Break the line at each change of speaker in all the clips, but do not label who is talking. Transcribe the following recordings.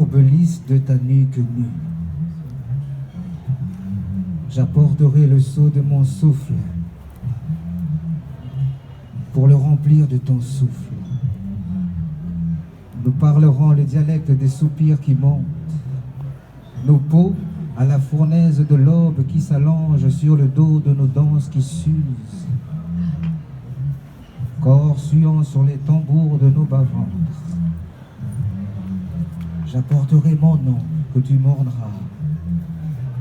courbe lisse de ta nuque nue. J'apporterai le seau de mon souffle pour le remplir de ton souffle. Nous parlerons le dialecte des soupirs qui montent, nos peaux à la fournaise de l'aube qui s'allonge sur le dos de nos danses qui s'usent, corps suant sur les tambours de nos bas-ventres. J'apporterai mon nom que tu mordras,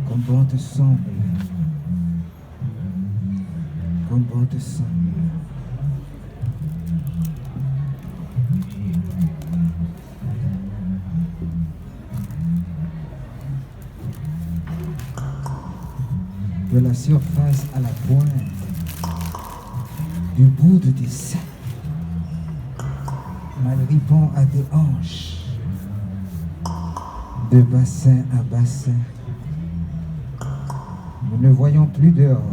comme bon te semble, comme bon te semble. De la surface à la pointe, du bout de tes seins, m'agrippant à tes hanches, de bassin à bassin. Nous ne voyons plus dehors,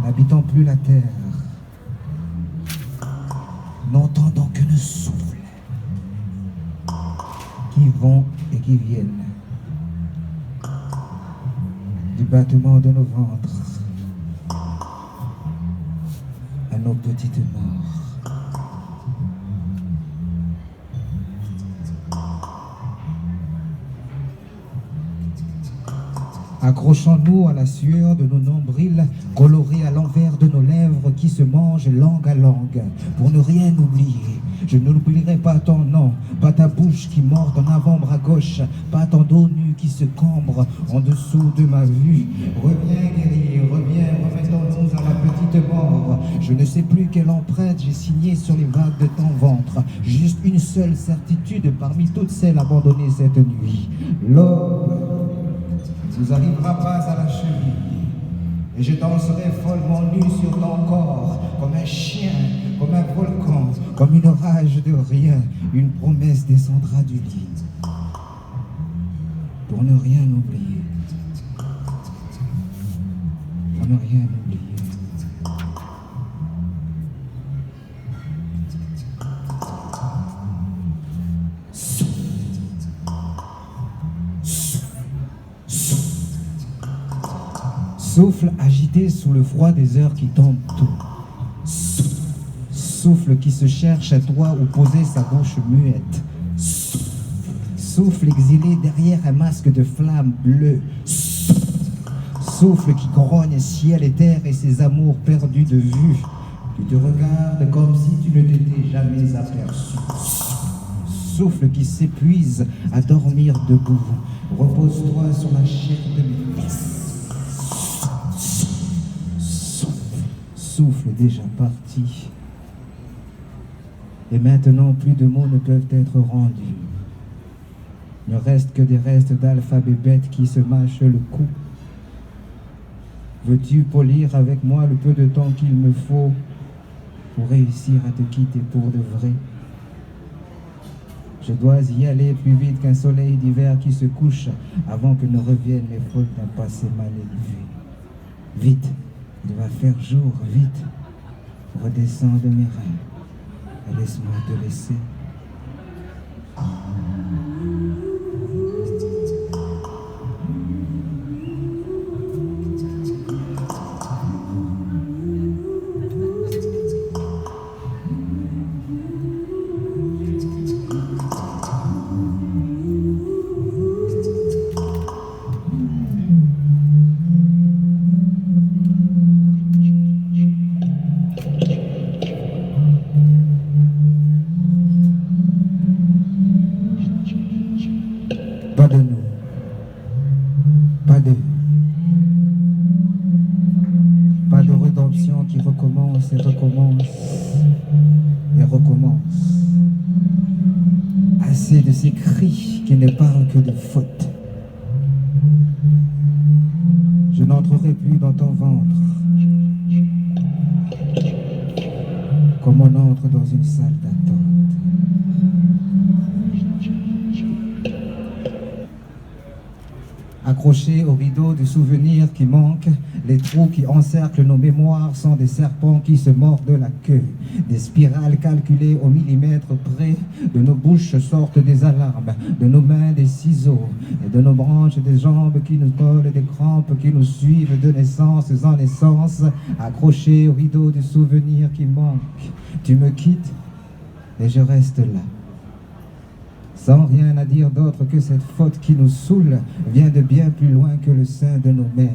n'habitons plus la terre, n'entendons que nos souffles qui vont et qui viennent du battement de nos ventres à nos petites morts. Accrochons-nous à la sueur de nos nombrils, colorés à l'envers de nos lèvres qui se mangent langue à langue, pour ne rien oublier. Je n'oublierai pas ton nom, pas ta bouche qui mord en avant-bras gauche, pas ton dos nu qui se cambre en dessous de ma vue. Reviens guerrier, reviens, remettons-nous à la petite mort. Je ne sais plus quelle empreinte j'ai signée sur les vagues de ton ventre. Juste une seule certitude parmi toutes celles abandonnées cette nuit. L'aube nous arrivera pas à la cheville, et je danserai follement nu sur ton corps, comme un chien, comme un volcan, comme une rage de rien. Une promesse descendra du lit, pour ne rien oublier, pour ne rien oublier. Souffle agité sous le froid des heures qui tombent tout. Souffle qui se cherche à toi où poser sa bouche muette. Souffle exilé derrière un masque de flamme bleue. Souffle qui grogne ciel et terre et ses amours perdus de vue. Tu te regardes comme si tu ne t'étais jamais aperçu. Souffle qui s'épuise à dormir debout. Repose-toi sur la chair de mes fesses. Souffle déjà parti. Et maintenant, plus de mots ne peuvent être rendus. Ne reste que des restes d'alphabet bête qui se mâchent le cou. Veux-tu polir avec moi le peu de temps qu'il me faut pour réussir à te quitter pour de vrai? Je dois y aller plus vite qu'un soleil d'hiver qui se couche avant que ne reviennent les fautes d'un passé mal élevé. Vite! Il va faire jour, vite. Redescends de mes reins et laisse-moi te laisser. Pas de rédemption qui recommence et recommence et recommence. Assez de ces cris qui ne parlent que de faute. Je n'entrerai plus dans ton ventre comme on entre dans une salle d'attente. Accrochés au rideau du souvenir qui manque, les trous qui encerclent nos mémoires sont des serpents qui se mordent la queue. Des spirales calculées au millimètre près, de nos bouches sortent des alarmes, de nos mains des ciseaux, et de nos branches des jambes qui nous collent des crampes qui nous suivent de naissance en naissance, accrochés au rideau du souvenir qui manque. Tu me quittes et je reste là. Sans rien à dire d'autre que cette faute qui nous saoule vient de bien plus loin que le sein de nos mères.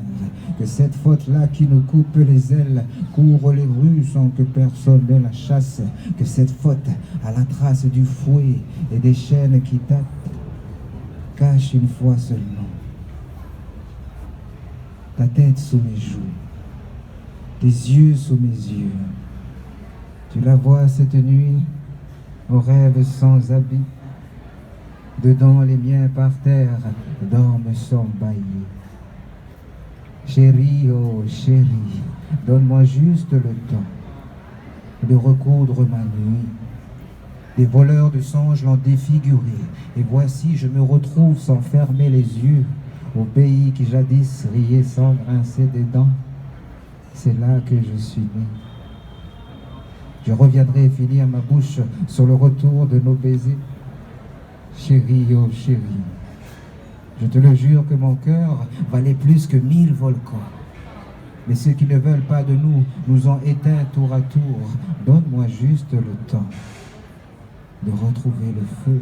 Que cette faute-là qui nous coupe les ailes court les rues sans que personne ne la chasse. Que cette faute à la trace du fouet et des chaînes qui tapent cache une fois seulement ta tête sous mes joues, tes yeux sous mes yeux. Tu la vois cette nuit aux rêves sans habit. Dedans les miens par terre dorment sans bailler. Chérie, oh chérie, donne-moi juste le temps de recoudre ma nuit. Des voleurs de songes l'ont défiguré, et voici je me retrouve sans fermer les yeux, au pays qui jadis riait sans grincer des dents. C'est là que je suis né. Je reviendrai finir ma bouche sur le retour de nos baisers. Chérie, oh chérie, je te le jure que mon cœur valait plus que 1000 volcans. Mais ceux qui ne veulent pas de nous nous ont éteints tour à tour. Donne-moi juste le temps de retrouver le feu.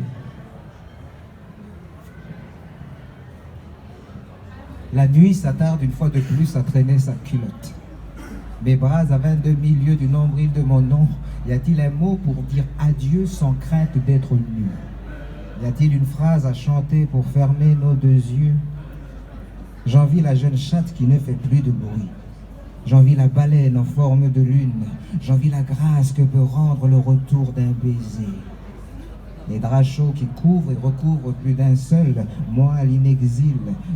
La nuit s'attarde une fois de plus à traîner sa culotte. Mes bras à 22 000 lieues du nombril de mon nom. Y a-t-il un mot pour dire adieu sans crainte d'être nu? Y a-t-il une phrase à chanter pour fermer nos deux yeux? J'envie la jeune chatte qui ne fait plus de bruit. J'envie la baleine en forme de lune. J'envie la grâce que peut rendre le retour d'un baiser. Les draps chauds qui couvrent et recouvrent plus d'un seul, moi à l'inexil,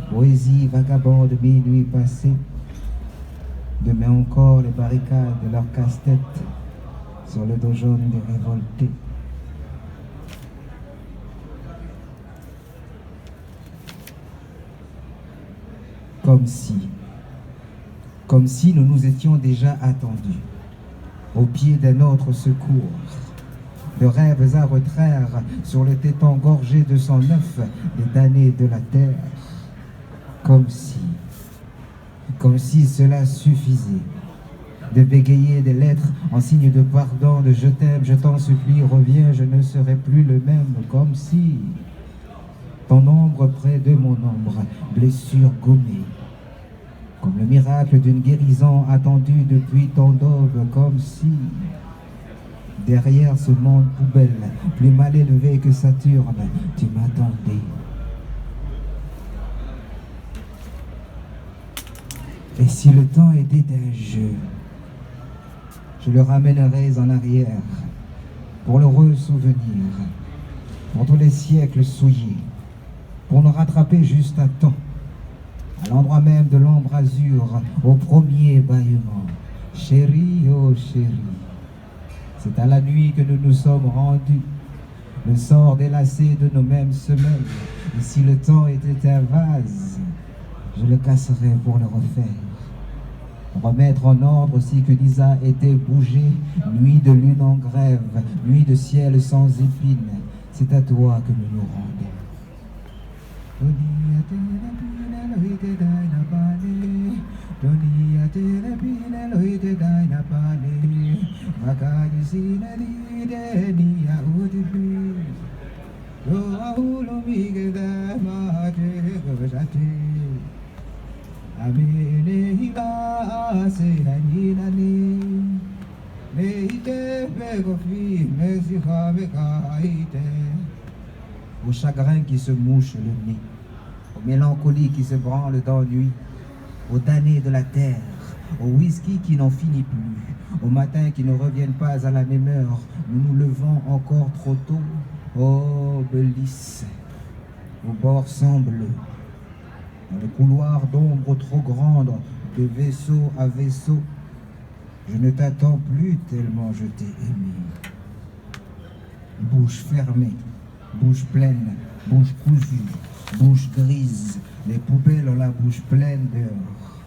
poésie vagabonde minuit passé. Demain encore les barricades de leur casse-tête sur le dos jaune des révoltés. Comme si nous nous étions déjà attendus, au pied d'un autre secours, de rêves à retraire sur le téton gorgé de sang neuf des damnés de la terre, comme si cela suffisait, de bégayer des lettres en signe de pardon, de je t'aime, je t'en supplie, reviens, je ne serai plus le même, comme si ton ombre près de mon ombre, blessure gommée, comme le miracle d'une guérison attendue depuis ton daube, comme si, derrière ce monde poubelle, plus mal élevé que Saturne, tu m'attendais. Et si le temps était un jeu, je le ramènerais en arrière, pour l'heureux souvenir, pour tous les siècles souillés, pour nous rattraper juste à temps, à l'endroit même de l'embrasure, au premier bâillement. Chérie, oh chérie, c'est à la nuit que nous nous sommes rendus, le sort délacé de nos mêmes semelles. Et si le temps était un vase, je le casserais pour le refaire. Remettre en ordre si que Lisa était bougée, nuit de lune en grève, nuit de ciel sans épines, c'est à toi que nous nous rendons. Au chagrin qui se mouche le nez, aux mélancolies qui se branlent d'ennui, aux damnés de la terre, au whisky qui n'en finit plus, aux matins qui ne reviennent pas à la même heure, nous nous levons encore trop tôt, oh Belice, au bord sans bleu, dans le couloir d'ombre trop grande, de vaisseau à vaisseau, je ne t'attends plus tellement je t'ai aimé. Bouche fermée, bouche pleine, bouche cousue, bouche grise, Les poubelles ont la bouche pleine dehors.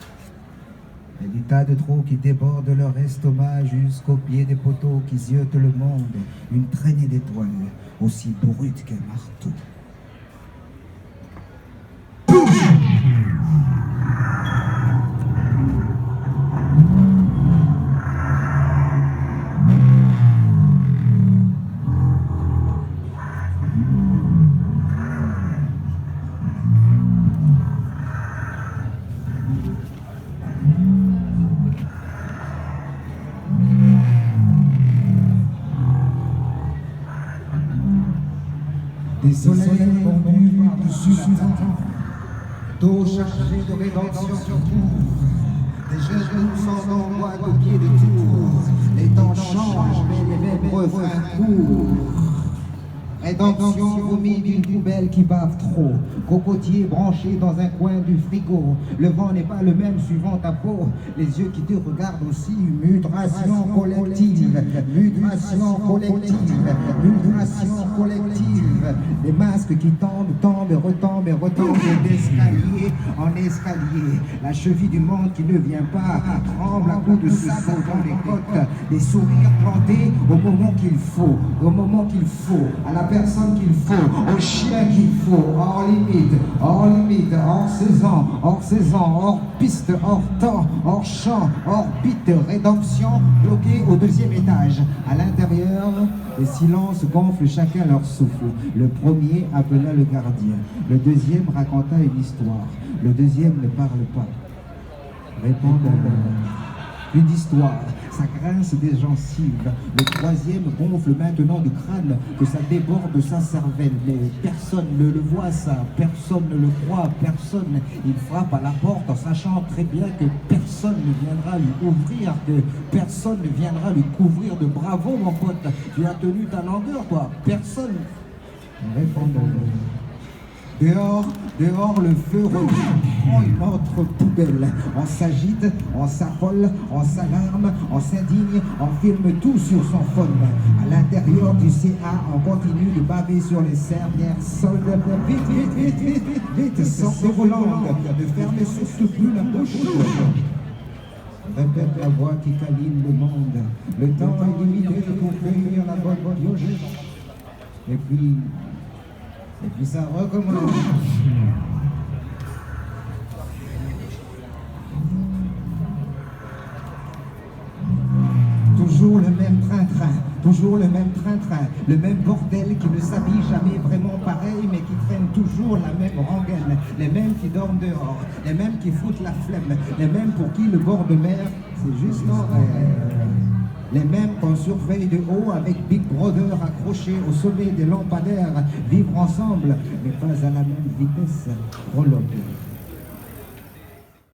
Et des tas de trous qui débordent leur estomac jusqu'au pied des poteaux qui ziotent le monde. Une traînée d'étoiles aussi brute qu'un marteau. Des soleils fondus par-dessus la terre, d'eau chargée de rédemption sur cours, des jeunes sans envoi au pied des tours, les temps changent mais les mêmes refrains courent. Rédemption vomie d'une poubelle qui bave trop, cocotier branché dans un coin du frigo. Le vent n'est pas le même suivant ta peau, les yeux qui te regardent aussi. Mutation collective, mutation collective, mutation collective. Les masques qui tombent et retombent d'escalier en escalier. La cheville du monde qui ne vient pas tremble à coups de sabot dans les côtes. Des sourires plantés au moment qu'il faut, à la personne qu'il faut, au chien qu'il faut, hors limite, hors saison, hors piste, hors temps, hors champ, hors beat, rédemption, bloqué au deuxième étage. À l'intérieur, les silences gonflent chacun leur souffle. Le premier appela le gardien, le deuxième raconta une histoire, le deuxième ne parle pas. Répondent une histoire, ça grince des gencives. Le troisième gonfle maintenant du crâne, que ça déborde sa cervelle. Mais personne ne le voit ça, personne ne le croit, personne. Il frappe à la porte en sachant très bien que personne ne viendra lui ouvrir, que personne ne viendra lui couvrir de bravo mon pote. Tu as tenu ta longueur toi, personne. Répondons. Dehors, le feu reprend une autre poubelle. On s'agite, on s'affole, on s'alarme, on s'indigne, on filme tout sur son phone. À l'intérieur du CA, on continue de baver sur les serrières soldes. Vite, sortez vos langues, ne fermez surtout plus la bouche. Répète la voix qui câline le monde. Le temps est limité pour cueillir la bonne biogène. Et puis ça recommence. Toujours le même train-train, le même bordel qui ne s'habille jamais vraiment pareil, mais qui traîne toujours la même rengaine, les mêmes qui dorment dehors, les mêmes qui foutent la flemme, les mêmes pour qui le bord de mer, c'est juste en rêve. Les mêmes qu'on surveille de haut avec Big Brother accroché au sommet des lampadaires, vivre ensemble, mais pas à la même vitesse. Prologue.